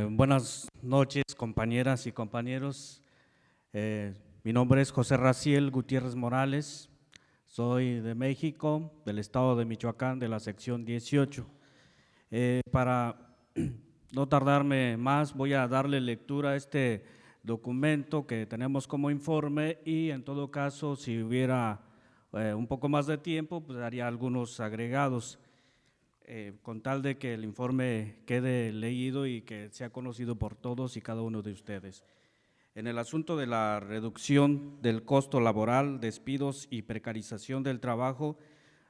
Buenas noches, compañeras y compañeros. Mi nombre es José Raciel Gutiérrez Morales. Soy de México, del estado de Michoacán, de la sección 18. Para no tardarme más, voy a darle lectura a este documento que tenemos como informe y en todo caso, si hubiera un poco más de tiempo, pues haría algunos agregados. Con tal de que el informe quede leído y que sea conocido por todos y cada uno de ustedes. En el asunto de la reducción del costo laboral, despidos y precarización del trabajo,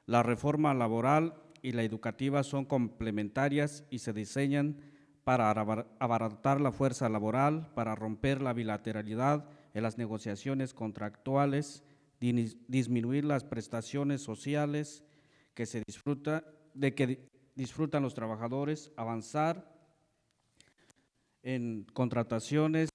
la reforma laboral y la educativa son complementarias y se diseñan para abaratar la fuerza laboral, para romper la bilateralidad en las negociaciones contractuales, disminuir las prestaciones sociales que disfrutan los trabajadores, avanzar en contrataciones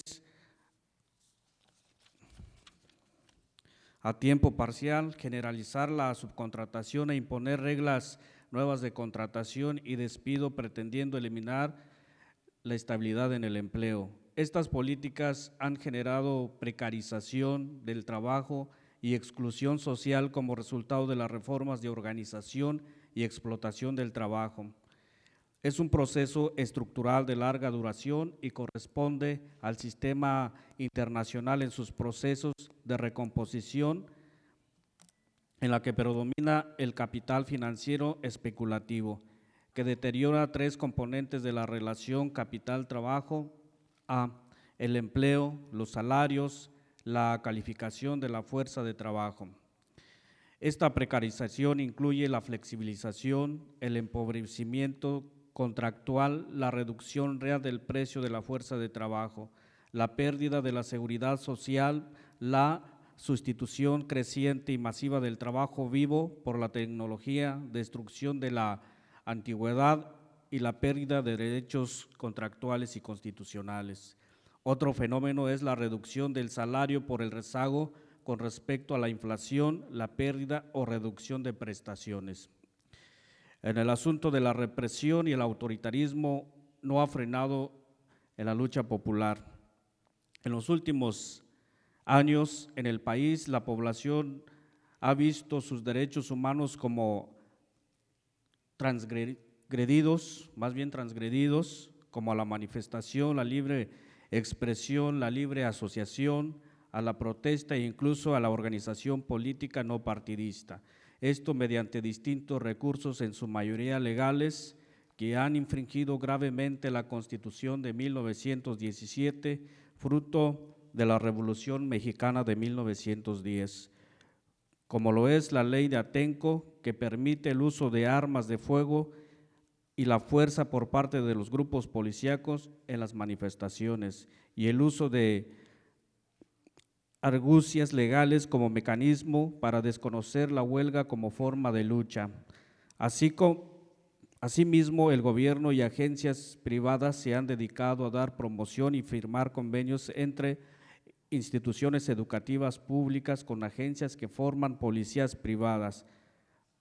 a tiempo parcial, generalizar la subcontratación e imponer reglas nuevas de contratación y despido pretendiendo eliminar la estabilidad en el empleo. Estas políticas han generado precarización del trabajo y exclusión social como resultado de las reformas de organización y explotación del trabajo. Es un proceso estructural de larga duración y corresponde al sistema internacional en sus procesos de recomposición en la que predomina el capital financiero especulativo, que deteriora tres componentes de la relación capital-trabajo: el empleo, los salarios, la calificación de la fuerza de trabajo. Esta precarización incluye la flexibilización, el empobrecimiento contractual, la reducción real del precio de la fuerza de trabajo, la pérdida de la seguridad social, la sustitución creciente y masiva del trabajo vivo por la tecnología, destrucción de la antigüedad y la pérdida de derechos contractuales y constitucionales. Otro fenómeno es la reducción del salario por el rezago con respecto a la inflación, la pérdida o reducción de prestaciones. En el asunto de la represión y el autoritarismo no ha frenado en la lucha popular. En los últimos años en el país la población ha visto sus derechos humanos como transgredidos, como a la manifestación, la libre expresión, la libre asociación, a la protesta e incluso a la organización política no partidista. Esto mediante distintos recursos, en su mayoría legales, que han infringido gravemente la Constitución de 1917, fruto de la Revolución Mexicana de 1910, como lo es la Ley de Atenco, que permite el uso de armas de fuego y la fuerza por parte de los grupos policíacos en las manifestaciones, y el uso de argucias legales como mecanismo para desconocer la huelga como forma de lucha. Asimismo, el gobierno y agencias privadas se han dedicado a dar promoción y firmar convenios entre instituciones educativas públicas con agencias que forman policías privadas,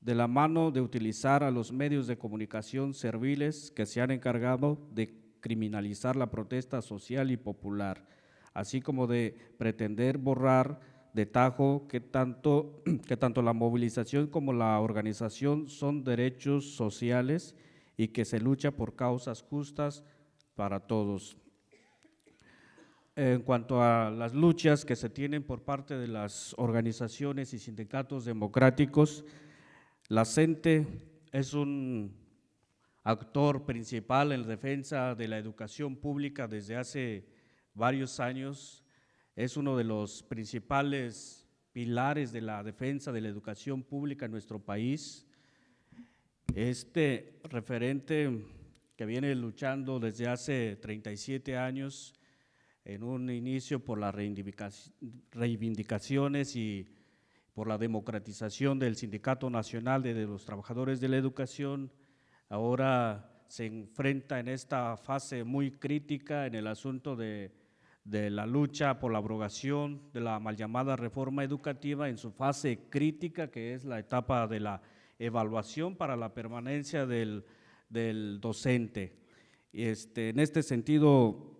de la mano de utilizar a los medios de comunicación serviles que se han encargado de criminalizar la protesta social y popular, así como de pretender borrar de tajo que tanto la movilización como la organización son derechos sociales y que se lucha por causas justas para todos. En cuanto a las luchas que se tienen por parte de las organizaciones y sindicatos democráticos, la CENTE es un actor principal en la defensa de la educación pública desde hace varios años. Es uno de los principales pilares de la defensa de la educación pública en nuestro país. Este referente que viene luchando desde hace 37 años, en un inicio por las reivindicaciones y por la democratización del Sindicato Nacional de los Trabajadores de la Educación, ahora se enfrenta en esta fase muy crítica en el asunto de la lucha por la abrogación de la mal llamada reforma educativa, en su fase crítica, que es la etapa de la evaluación para la permanencia del docente. En este sentido,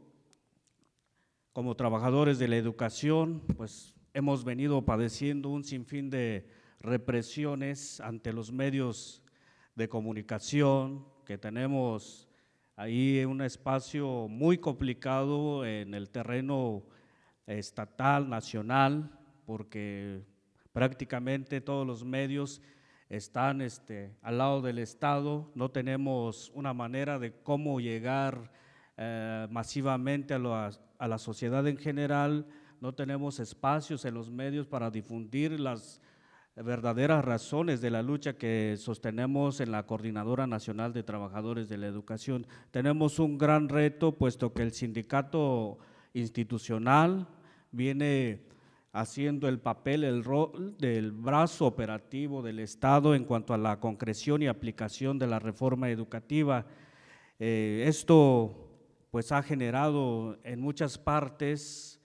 como trabajadores de la educación, pues hemos venido padeciendo un sinfín de represiones ante los medios de comunicación, que tenemos ahí un espacio muy complicado en el terreno estatal, nacional, porque prácticamente todos los medios están al lado del Estado, no tenemos una manera de cómo llegar masivamente a la sociedad en general, no tenemos espacios en los medios para difundir las verdaderas razones de la lucha que sostenemos en la Coordinadora Nacional de Trabajadores de la Educación. Tenemos un gran reto, puesto que el sindicato institucional viene haciendo el papel, el rol del brazo operativo del Estado en cuanto a la concreción y aplicación de la reforma educativa. Esto pues ha generado en muchas partes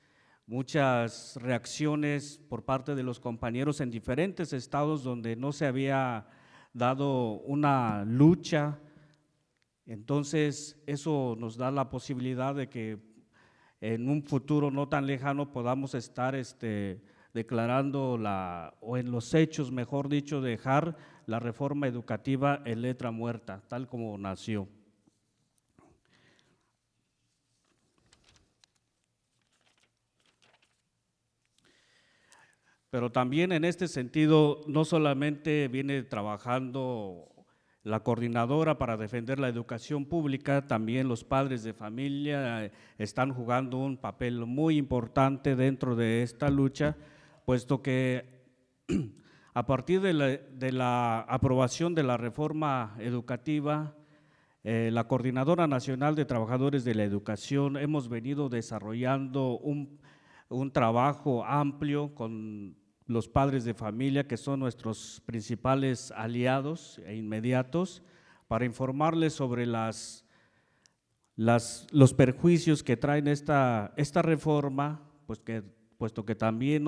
muchas reacciones por parte de los compañeros en diferentes estados donde no se había dado una lucha. Entonces, eso nos da la posibilidad de que en un futuro no tan lejano podamos estar declarando o en los hechos, mejor dicho, dejar la reforma educativa en letra muerta, tal como nació. Pero también en este sentido, no solamente viene trabajando la coordinadora para defender la educación pública, también los padres de familia están jugando un papel muy importante dentro de esta lucha, puesto que a partir de la aprobación de la reforma educativa, la Coordinadora Nacional de Trabajadores de la Educación hemos venido desarrollando un trabajo amplio con los padres de familia, que son nuestros principales aliados e inmediatos, para informarles sobre los perjuicios que traen esta reforma, puesto que también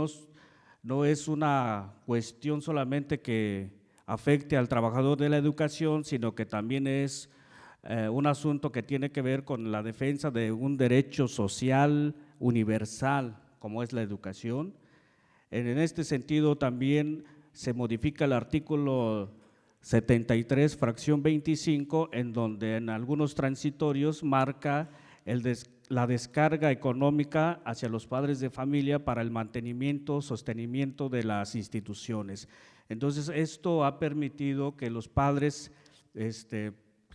no es una cuestión solamente que afecte al trabajador de la educación, sino que también es un asunto que tiene que ver con la defensa de un derecho social universal, como es la educación. En este sentido también se modifica el artículo 73, fracción 25, en donde en algunos transitorios marca la descarga económica hacia los padres de familia para el mantenimiento, sostenimiento de las instituciones. Entonces, esto ha permitido que los padres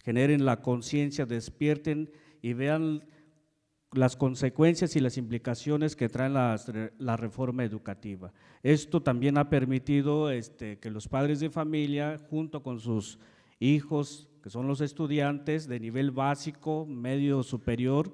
generen la conciencia, despierten y vean las consecuencias y las implicaciones que trae la reforma educativa. Esto también ha permitido que los padres de familia, junto con sus hijos, que son los estudiantes de nivel básico, medio superior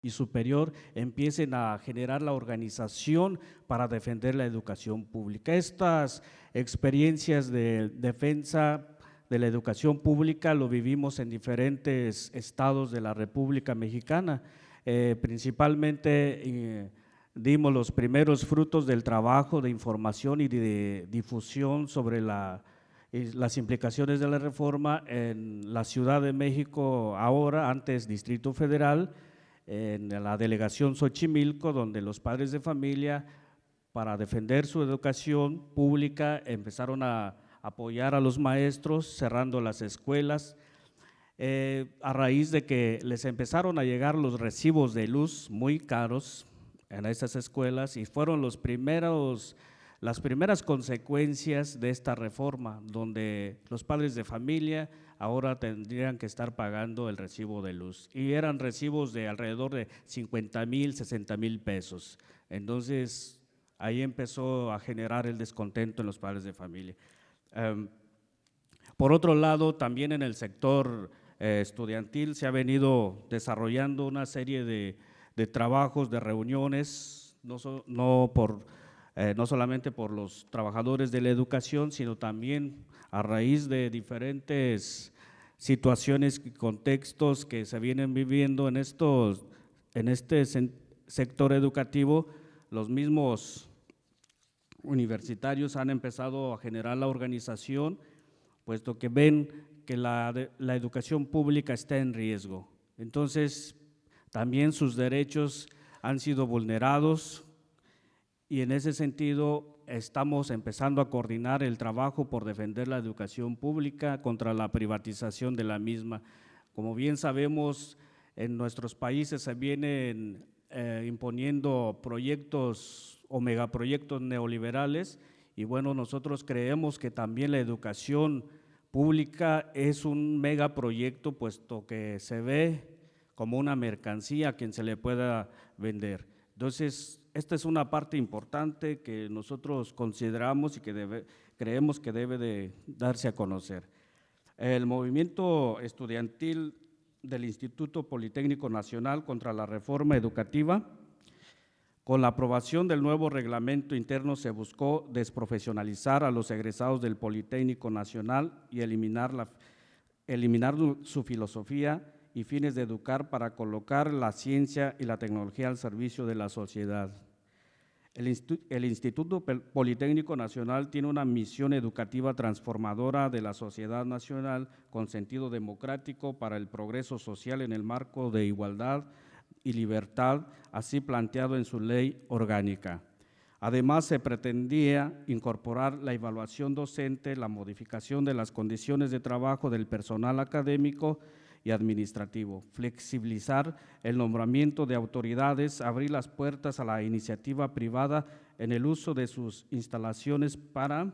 y superior, empiecen a generar la organización para defender la educación pública. Estas experiencias de defensa de la educación pública lo vivimos en diferentes estados de la República Mexicana. Principalmente dimos los primeros frutos del trabajo de información y de difusión sobre las implicaciones de la reforma en la Ciudad de México, ahora, antes Distrito Federal, en la delegación Xochimilco, donde los padres de familia, para defender su educación pública, empezaron a apoyar a los maestros, cerrando las escuelas, a raíz de que les empezaron a llegar los recibos de luz muy caros en esas escuelas, y fueron las primeras consecuencias de esta reforma, donde los padres de familia ahora tendrían que estar pagando el recibo de luz, y eran recibos de alrededor de 50,000, 60,000 pesos. Entonces, ahí empezó a generar el descontento en los padres de familia. Por otro lado, también en el sector estudiantil se ha venido desarrollando una serie de trabajos, de reuniones, no solamente por los trabajadores de la educación, sino también a raíz de diferentes situaciones y contextos que se vienen viviendo en este sector educativo. Los mismos universitarios han empezado a generar la organización, puesto que ven que la educación pública está en riesgo. Entonces, también sus derechos han sido vulnerados y en ese sentido estamos empezando a coordinar el trabajo por defender la educación pública contra la privatización de la misma. Como bien sabemos, en nuestros países se vienen imponiendo proyectos o megaproyectos neoliberales y bueno, nosotros creemos que también la educación pública es un megaproyecto, puesto que se ve como una mercancía a quien se le pueda vender. Entonces, esta es una parte importante que nosotros consideramos y que creemos que debe de darse a conocer. El movimiento estudiantil del Instituto Politécnico Nacional contra la Reforma Educativa, con la aprobación del nuevo reglamento interno se buscó desprofesionalizar a los egresados del Politécnico Nacional y eliminar su filosofía y fines de educar para colocar la ciencia y la tecnología al servicio de la sociedad. El Instituto Politécnico Nacional tiene una misión educativa transformadora de la sociedad nacional con sentido democrático para el progreso social en el marco de igualdad y libertad, así planteado en su ley orgánica. Además, se pretendía incorporar la evaluación docente, la modificación de las condiciones de trabajo del personal académico y administrativo, flexibilizar el nombramiento de autoridades, abrir las puertas a la iniciativa privada en el uso de sus instalaciones para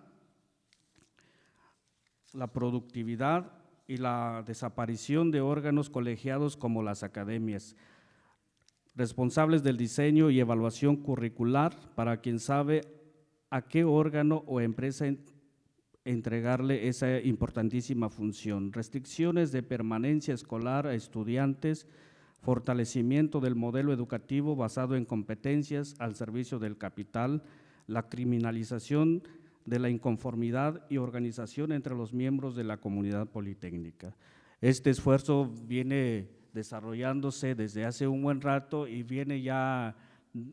la productividad y la desaparición de órganos colegiados como las academias, responsables del diseño y evaluación curricular para quien sabe a qué órgano o empresa entregarle esa importantísima función, restricciones de permanencia escolar a estudiantes, fortalecimiento del modelo educativo basado en competencias al servicio del capital, la criminalización de la inconformidad y organización entre los miembros de la comunidad politécnica. Este esfuerzo viene desarrollándose desde hace un buen rato y viene ya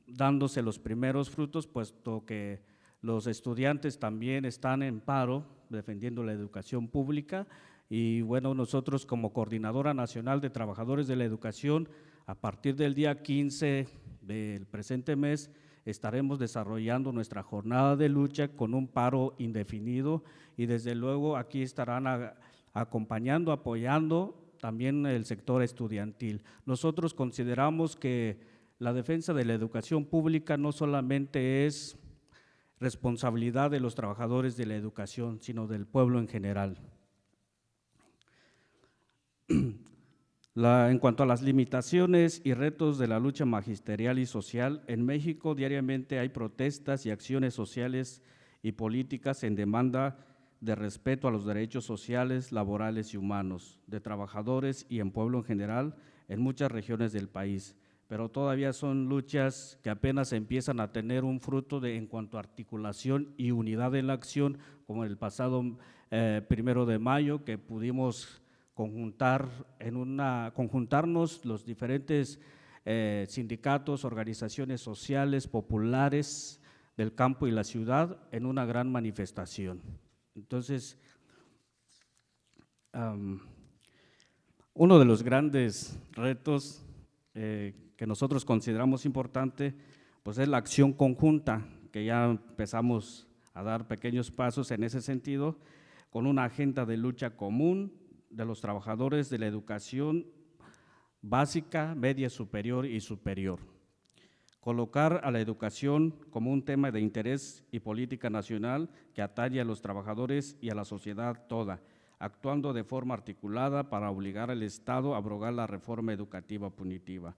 dándose los primeros frutos, puesto que los estudiantes también están en paro defendiendo la educación pública y bueno, nosotros como Coordinadora Nacional de Trabajadores de la Educación, a partir del día 15 del presente mes, estaremos desarrollando nuestra jornada de lucha con un paro indefinido y desde luego aquí estarán acompañando, apoyando también el sector estudiantil. Nosotros consideramos que la defensa de la educación pública no solamente es responsabilidad de los trabajadores de la educación, sino del pueblo en general. En cuanto a las limitaciones y retos de la lucha magisterial y social, en México diariamente hay protestas y acciones sociales y políticas en demanda de respeto a los derechos sociales, laborales y humanos de trabajadores y en pueblo en general en muchas regiones del país, pero todavía son luchas que apenas empiezan a tener un fruto en cuanto a articulación y unidad en la acción, como el pasado 1 de mayo, que pudimos conjuntarnos los diferentes sindicatos, organizaciones sociales, populares del campo y la ciudad en una gran manifestación. Entonces, uno de los grandes retos que nosotros consideramos importante, pues es la acción conjunta, que ya empezamos a dar pequeños pasos en ese sentido, con una agenda de lucha común de los trabajadores de la educación básica, media superior y superior. Colocar a la educación como un tema de interés y política nacional que atañe a los trabajadores y a la sociedad toda, actuando de forma articulada para obligar al Estado a abrogar la reforma educativa punitiva.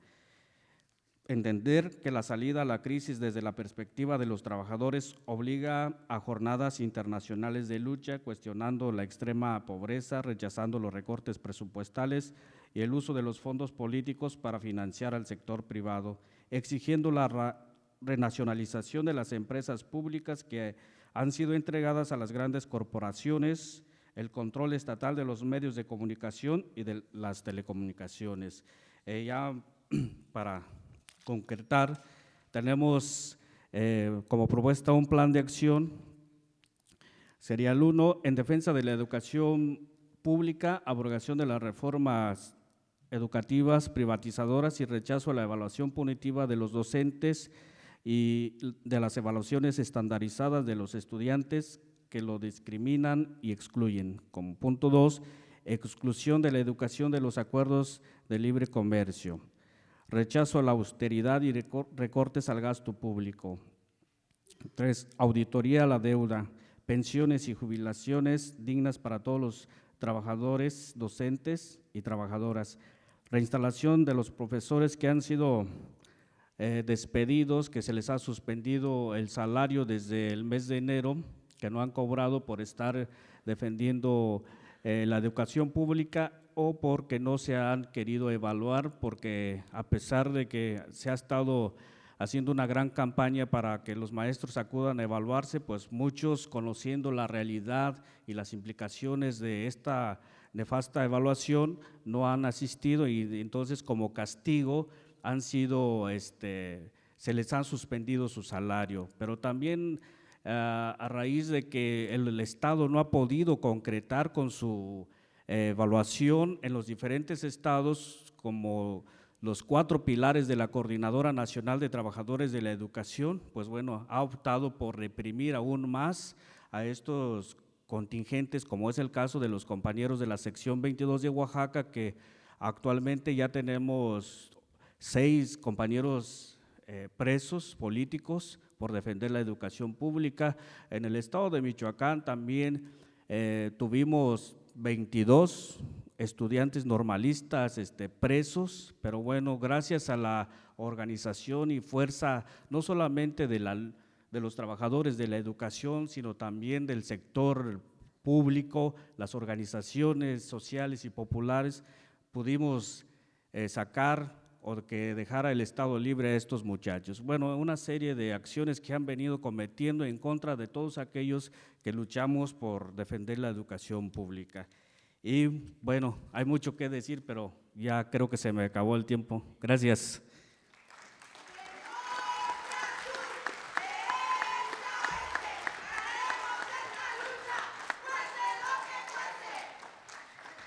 Entender que la salida a la crisis desde la perspectiva de los trabajadores obliga a jornadas internacionales de lucha, cuestionando la extrema pobreza, rechazando los recortes presupuestales y el uso de los fondos políticos para financiar al sector privado, exigiendo la renacionalización de las empresas públicas que han sido entregadas a las grandes corporaciones, el control estatal de los medios de comunicación y de las telecomunicaciones. Ya para concretar, tenemos como propuesta un plan de acción, sería el 1, en defensa de la educación pública, abrogación de las reformas educativas privatizadoras y rechazo a la evaluación punitiva de los docentes y de las evaluaciones estandarizadas de los estudiantes que lo discriminan y excluyen. Como punto 2, exclusión de la educación de los acuerdos de libre comercio. Rechazo a la austeridad y recortes al gasto público. 3, auditoría a la deuda, pensiones y jubilaciones dignas para todos los trabajadores, docentes y trabajadoras. Reinstalación de los profesores que han sido despedidos, que se les ha suspendido el salario desde el mes de enero, que no han cobrado por estar defendiendo la educación pública o porque no se han querido evaluar, porque a pesar de que se ha estado haciendo una gran campaña para que los maestros acudan a evaluarse, pues muchos, conociendo la realidad y las implicaciones de esta nefasta evaluación, no han asistido y entonces como castigo han sido, se les han suspendido su salario, pero también a raíz de que el Estado no ha podido concretar con su evaluación en los diferentes estados, como los 4 pilares de la Coordinadora Nacional de Trabajadores de la Educación, pues bueno, ha optado por reprimir aún más a estos contingentes, como es el caso de los compañeros de la sección 22 de Oaxaca, que actualmente ya tenemos 6 compañeros presos políticos por defender la educación pública. En el estado de Michoacán también tuvimos 22 estudiantes normalistas presos, pero bueno, gracias a la organización y fuerza no solamente de los trabajadores de la educación, sino también del sector público, las organizaciones sociales y populares, pudimos sacar o que dejara el Estado libre a estos muchachos. Bueno, una serie de acciones que han venido cometiendo en contra de todos aquellos que luchamos por defender la educación pública. Y bueno, hay mucho que decir, pero ya creo que se me acabó el tiempo. Gracias.